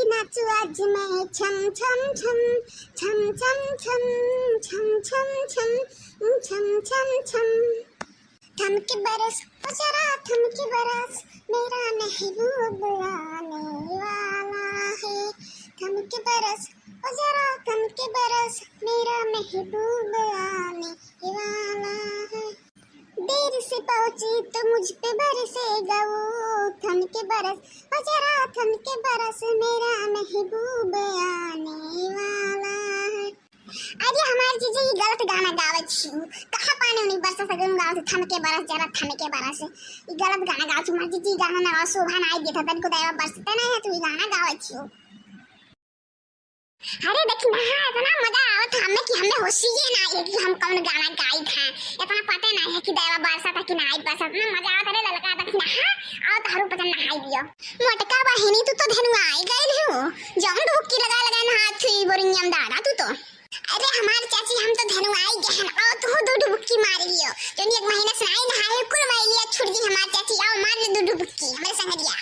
की नाचू आज मैं छम छम छम छम छम छम छम छम छम छम छम छम। थम के बरस ओ जरा थम के बरस मेरा महबूब आने वाला है। थम के बरस ओ जरा थम के बरस मेरा महबूब आने वाला है। देर से पहुंची तो मुझ पे बरसेगा वो थम के बरस ओ जरा थम के बरस मेरा महबूब आने वाला है। अरे हमार जीजी गलत गाना गावत छी, कहाँ पानी नहीं बरसा सगन गावत थम के बरस जरा थम के बरस। ये गलत गाना गावत छी, हमार जीजी गाना ना शोभा नहीं देता तन को देवा बरसता नहीं है, तू ये गाना गावत छी। अरे देखी ना इतना मजा आवत हमें कि हमें होशी ही ना है कि हम कौन गाना गाई था। इतना पता नहीं है कि देवा बरसा था कि नहीं बरसा, इतना मजा आवत अरे ललका देखी ना आओ तारू पता नहाई दियो। मोटका बहिनी तू तो धनु आई गइल हो, जौन डुबकी लगा लगा नहा थी बोरिंगम दादा तू तो। अरे हमार चाची हम तो धनु आई गहन आओ तू दो डुबकी मार लियो, जोनी एक महीना से नहीं नहाए कुल मार लिया छुड़ दी हमार चाची। आओ मार ले दो डुबकी हमरे संग दिया।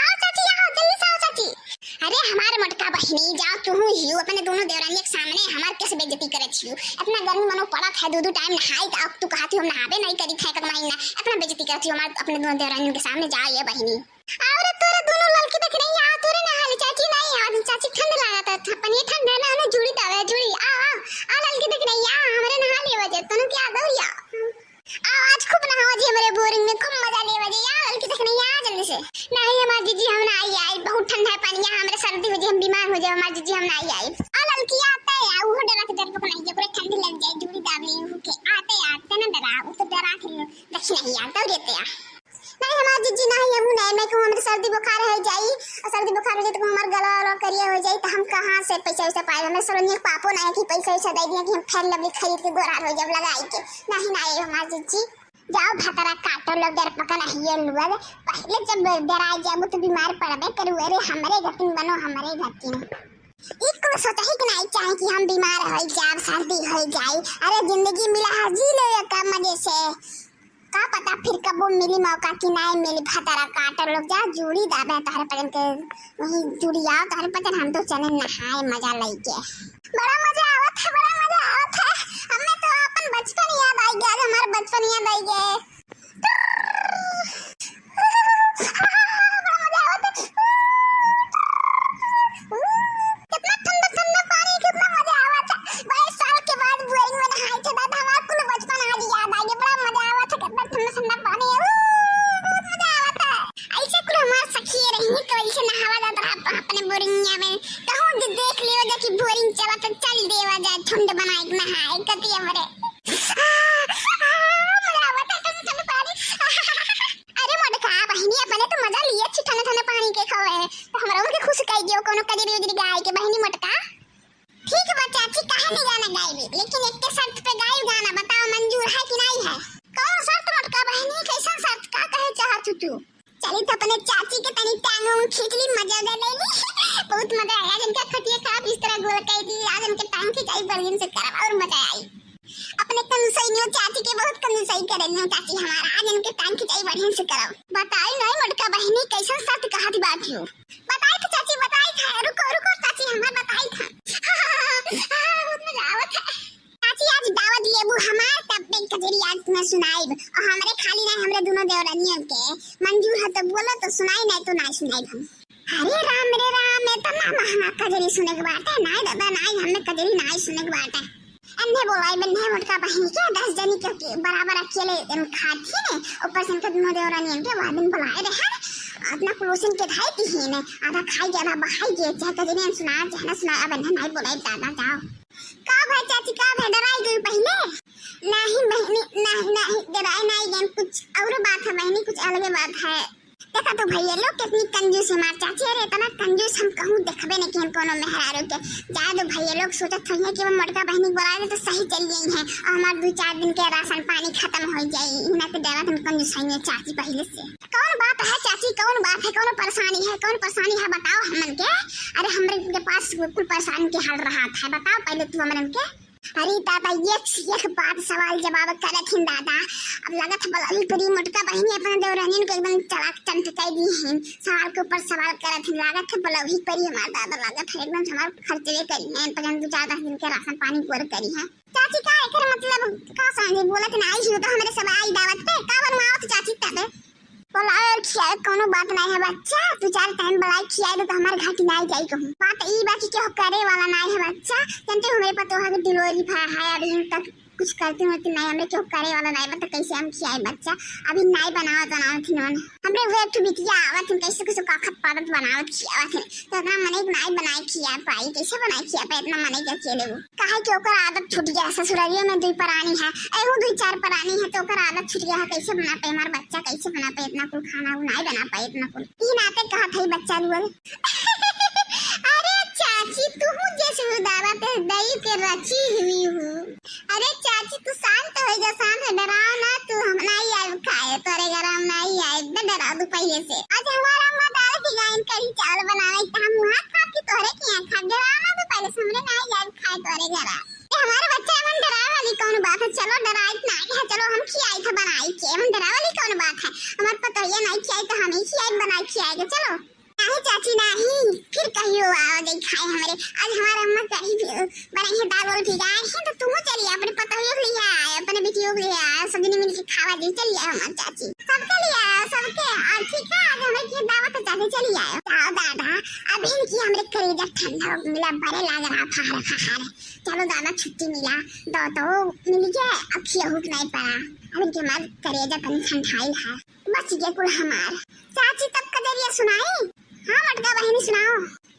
आओ चाची आओ जल्दी से आओ चाची। अरे हमारे मटका बहिनी जाओ तू ही अपने दोनों देवरानी के सामने हमार कैसे बेइज्जती करे छी। इतना गर्मी मनो पड़ा था दो टाइम नहाई का तू कहती हम नहाबे नहीं करी था एक महीना, इतना बेइज्जती करती हमार अपने दोनों देवरानियों के सामने जा ये बहिनी। और तोरे दोनों लड़की देख नहीं आ तोरे नहा ले चाची नहीं आ चाची ठंड लगा था पनी ठंड ना ना जुड़ी दावे जुड़ी आ लड़की देख नहीं आ हमरे नहा ले वजे तनु क्या दौरिया आज खूब नहाओ जी हमारे बोरिंग में खूब मजा ले वजे यार लड़की देख नहीं आ जल्दी से। नहीं हमार जीजी हम ना आई बहुत ठंडा है पानी यहाँ हमरे सर्दी हो जाए हम बीमार हो जाए हमार जीजी हम ना आई आ लड़की आते है वो डरा के डर को नहीं पूरा ठंडी लग जाए जुड़ी दाब ली के आते ना डरा वो तो डरा के देख नहीं आता रहते आ नहीं हमार जीजी नहीं है वो नहीं मैं कहूं हमरे सर्दी बुखार हो जाई और सर्दी बुखार हो जाए तो हमार गला वाला करिया हो जाए तो हम कहां से पैसा वैसा पाए। हमें सरोनिया पापो नहीं है कि पैसा वैसा दे दिया कि हम फेर लवली खरीद के गोरा हो जब लगाई के नहीं हमार जीजी जाओ भतरा काटो लोग डर पका नहीं ये लुआ पहले जब डराई जाबो तो बीमार पड़बे करू। अरे हमरे घटिन बनो हमरे घटिन एक को सोचा ही कि नहीं चाहे कि हम बीमार हो जाए सर्दी हो जाए। अरे जिंदगी मिला है जी ले का मजे से का पता फिर कब वो मिली मौका कि नहीं मिली। भतरा काटो लोग जा जुड़ी दाबे तारे पजन के वही जुड़ी आओ तारे पजन हम तो चले नहाए मजा लेके बड़ा मजा आवत है। हमें तो अपन बचपन याद आई गया हमारा बचपन याद आई गया कितना ठंडा पानी कितना मजा आवत है। 22 साल के बाद बोरिंग में नहाए थे दादा हमारा कुल बचपन आज याद आ गया बड़ा मजा आवत है। कितना ठंडा पानी है बहुत मजा आवत है। ऐसे कुल हमार सखी रही तो ऐसे नहावा जाता है अपने बोरिंग में कहूं देख लियो देखी बोरिंग चला तो चल देवा जाए ठंड बनाए नहाए कती हमरे मजा आवत है ठंडा पानी। अरे मटका बहिनी अपने तो मजा लिए अच्छी ठंडा पानी के खावे तो हमरा उनके खुश कई दियो कोनो कजरी उजरी गाय के बहिनी मटका ठीक है चाची काहे नहीं गाना गाएबे लेकिन एक शर्त पे गाय गाना बताओ मंजूर है कि नहीं है। कौन शर्त मटका बहिनी कैसा शर्त का कहे चाहत तू चली तो अपने चाची के तनी टांग खींच ली मजा ले ले बहुत मजा आया जिनका खटिया खराब इस तरह गोल कई दी आज उनके टांग खिंचाई बर्गिन से करा और मजा आई। अपने कंसईनियो चाची के बहुत कंसई करेनियो चाची हमारा आज उनके टांग खिंचाई बर्गिन से करा बताई नहीं मटका बहिनी कैसा शर्त कहा थी बात हो बताई तो चाची बताई था रुको चाची हमार बताई था बहुत मजा आवत है। चाची आज दावत लेबू हमार तब पे कजरी आज तुम्हें सुनाई और हमरे खाली नहीं हमरे दोनों देवरानियों के मंजूर है तो बोलो तो सुनाई नहीं तो नहीं सुनाई हम। अरे राम रे राम मैं तो ना महना कजरी सुने के बात है नहीं दादा नहीं हमें कजरी नहीं सुने के बात है। अन्ने बोलाई बन्ने मटका बहिनी के 10 जनी के बराबर अकेले खाती ने ऊपर से इनके दोनों देवरानियों के वादिन बुलाए रहे अपना पड़ोसन के धाई थी ने आधा खाई के आधा बहाई के चाहे कजरी सुना चाहे ना सुना अब अन्ने नहीं बोलाई दादा जाओ का भाई चाची का भाई डराई गई पहले नहीं बहनी नहीं डराई नहीं गई कुछ और बात है बहनी कुछ अलग बात है। देखा तो भैया लोग कितनी कंजूस है मार चाची अरे इतना कंजूस हम कहूं देखबे नहीं कि हम कोनो मेहरारू के जा दो भैया लोग सोचत हैं कि वो मटका बहनी बोला दे तो सही चल गई है और हमार 2-4 दिन के राशन पानी खत्म हो जाई इना के देवा हम कंजूस है चाची पहले से। कौन बात है चाची कौन बात है कौन परेशानी है बताओ हमन के। अरे हमरे के पास कुल परेशानी के हल रहा है बताओ पहले तू हमन के अरे दादा एक बात सवाल जवाब करत हिन दादा। अब लगत है बलौली परी मोटका बहनी अपने देवरानी को एकदम चलाक चंपकाई दी हैं। सवाल के ऊपर सवाल करत हिन। लागत है बलौली परी हमार दादा लागत है एकदम हमार खर्चे करी हैं। पजन 2-4 दिन के राशन पानी पूरा करी है। चाची का एकर मतलब का समझे बोलत ना आई हो तो हमरे सब आई दावत पे का बनवाओ तो चाची तबे बोलाए खिया कोनो बात नहीं है बच्चा। 2-4 टाइम बलाई खियाए तो हमारे घर की नहीं जाई कहूं। बात ई बाकी के करे वाला नहीं है बच्चा। जानते हो मेरे पतो है डिलीवरी है अभी तक कुछ करते होते नहीं हमें क्यों करे वाला नहीं बता कैसे हम खियाए बच्चा। अभी नहीं बनावत थी हमरे वेट टू बिटिया आवत कैसे कुछ काखत पादत बनावत खियावत है तो इतना मने नहीं बनाए खिया पाई कैसे बनाए खिया पाई इतना मने के अकेले वो काहे कि ओकर आदत छूट गया। ससुरालियों में 2 परानी है एहू 2-4 परानी है तो ओकर आदत छूट गया है। कैसे बना पाए हमार बच्चा कैसे बना पाए इतना कुल खाना वो नहीं बना पाए इतना कुल ई नाते कहा था बच्चा लोग। अरे चाची तू जैसे दावा पे दही के रची हुई हूँ। अरे चाची तू शांत हो जा शांत है डराओ ना तू हम नहीं आए खाए तोरे घर हम नहीं आए डरा दू पहले से। आज हमारा अम्मा दाल की गाइन करी चावल बनावे त हम वहां खा के तोरे के खा डराओ ना तू पहले से हमने नहीं आए खाए तोरे घर। हमारे बच्चे मन डरा वाली कौन बात है। चलो डराई ना है चलो हम खियाई था बनाई के हम डरा वाली कौन बात है। हमारे पता ये नहीं खियाई तो हम ही खियाई बनाई खियाएगा चलो नहीं चाची नहीं फिर कहियो आओ दे खाए हमारे। आज हमारे अम्मा करी बनाई है दाल वाल भिगाए हैं तो तुम चलिए अपने पता हो ले आए अपने बेटियों को ले आए सबने मिलके खावा दे चलिए हमारे चाची सबके लिए आए सबके। और ठीक है आज हमें की दावत चाची चलिए आए आओ दादा। अब इनकी हमरे करेजा ठंडा मिला बड़े लाग रहा फाड़ चलो दादा छुट्टी मिला तो मिल गया अब खियाहुक नहीं पड़ा। अब इनके मार करेजा कहीं ठंडाई है बच गया कुल हमार। चाची तब कदरिया सुनाई हाँ मटका बहनी सुनाओ।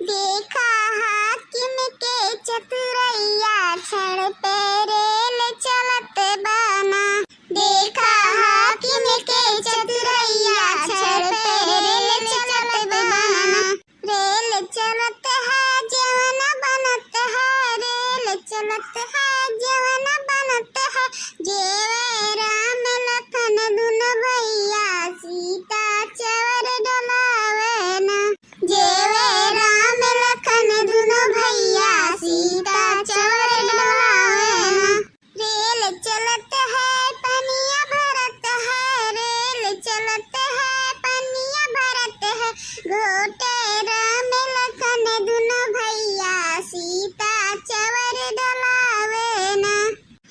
देखा हाकिम के चतुरैया छड़ पे रेल चलत बना। देखा हाकिम के चतुरैया छड़ पे रेल चलत बना। रेल चलत है जवन बनत है रेल चलत है जवन बनत है। जेवे राम लखन दुनो भैया सीता चवर डोलावे ना। जेवे राम लखन दुनो भैया सीता चवर डोलावे ना। रेल चलत है पनिया भरत है रेल चलत है पनिया भरत है। घोटे राम लखन दुनो भैया सीता चवर डोलावे ना।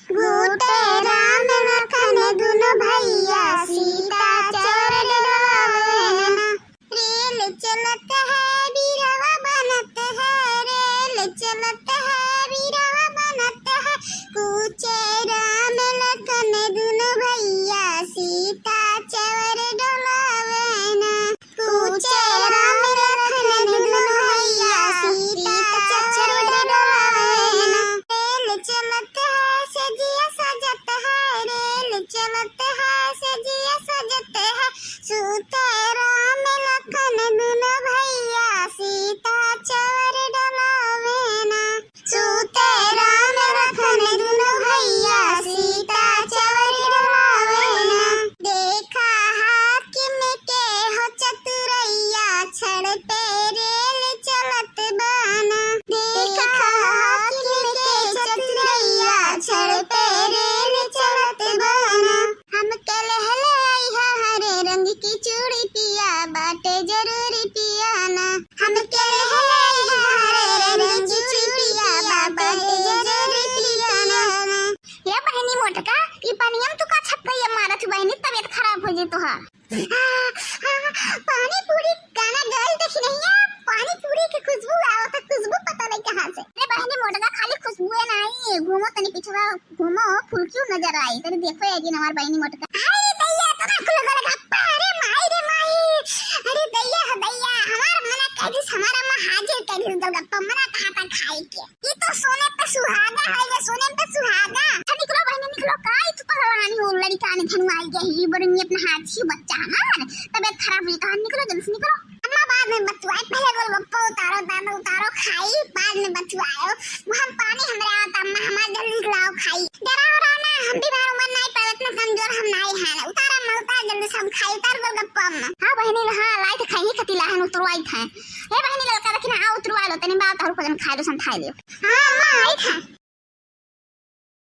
घोटे राम लखन दुनो भैया सीता चवर डोलावे ना। रेल चलत है बीरवा बनत है रेल चलत है बीरवा बनत है। कूचे राम लखन दुनो भैया सीता चवर डोलावे ना। कूचे राम लखन दुनो भैया सीता चवर डोलावे ना। रेल चलत है सजिया सजत है रेल चलत है सजिया सजत है। सूते राम लखन दुनो भैया सीता चवर डोलावे ना। सूते राम लखन दुनो भैया सीता चवर डोलावे ना। देखा हाकिम के हो चतुरैया छड़ पे रेल चलत बना। देखा हाकिम के चतुरैया छड़ पे रेल चलत बना। हम के लहलाई हरे रंग की चूड़ी पिया बाटे जरूरी पियाना। हम के लहलाई हरे रंग की चूड़ी पिया बाटे जरूरी पियाना। ये बहनी मोटका ये पानी में तू का छपकैया मारत बहनी तबीयत खराब हो जे तोहार। पानी पूरी गाना गल देखी नहीं है पानी पूरी की खुशबू आवत खुशबू पता नहीं कहां से। अरे बहनी मोटका खाली खुशबू है नहीं घूमो तनी पिछवा घूमो फुलकियों नजर आई तेरे देखो ये हमार बहनी मोटका। हाय दैया तना खुल गल गप्पा अरे माई रे माई। अरे दैया हमार मना कैदिस हमारा मां हाजिर कैदिस गल गप्पा मना कहां तक खाई के। ये तो सोने पे सुहागा है ये सोने पे सुहागा। निकलो बहनी निकलो काई तू पहलवानी हो लड़का ने धनु आई गई बरनी अपना हाथ छी बच्चा हमार तबीयत खराब हुई कहां निकलो जल्दी से निकलो। अम्मा बाद में बतवाए पहले गोलगप्पा उतारो दाना उतारो खाई बाद में बतवाओ वहां पानी हमरा आता अम्मा हमार जल्दी खिलाओ खाई। डराओ राना हम भी बार उम्र नहीं पड़त ना कमजोर हम नहीं है उतारा मलता जल्दी सब खाई उतार गोलगप्पा अम्मा। हां बहनी हां लाइट खाई कतिला हन उतरवाई था। ए बहनी लड़का देखिना आ उतरवा लो तने बात हर को जन खाए दो सन खाई लियो। हां अम्मा आई था।